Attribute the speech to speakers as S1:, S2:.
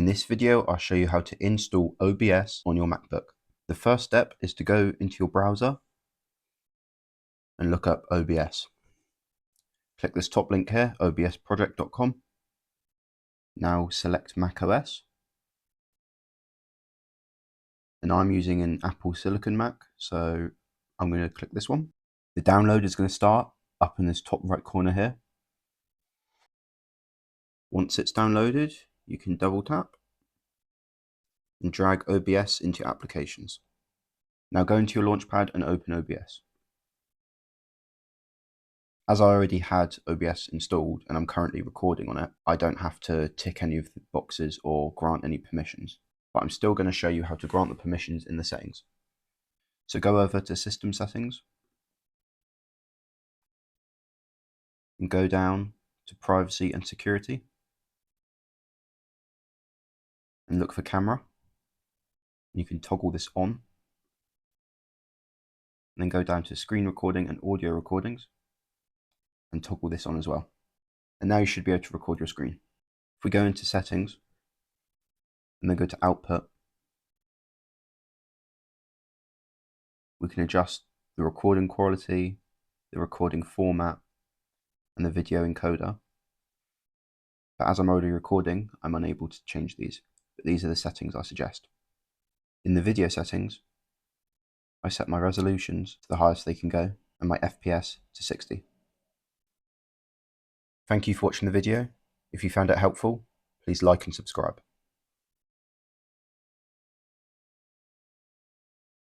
S1: In this video, I'll show you how to install OBS on your MacBook. The first step is to go into your browser and look up OBS. Click this top link here, obsproject.com. Now select macOS. And I'm using an Apple Silicon Mac, so I'm going to click this one. The download is going to start up in this top right corner here. Once it's downloaded, you can double tap and drag OBS into Applications. Now go into your Launchpad and open OBS. As I already had OBS installed and I'm currently recording on it, I don't have to tick any of the boxes or grant any permissions, but I'm still going to show you how to grant the permissions in the settings. So go over to System Settings and go down to Privacy and Security and look for Camera. You can toggle this on and then go down to Screen Recording and Audio Recordings and toggle this on as well. And now you should be able to record your screen. If we go into Settings and then go to Output, we can adjust the recording quality, the recording format, and the video encoder. But as I'm already recording, I'm unable to change these, but these are the settings I suggest. In the video settings, I set my resolutions to the highest they can go and my FPS to 60. Thank you for watching the video. If you found it helpful, please like and subscribe.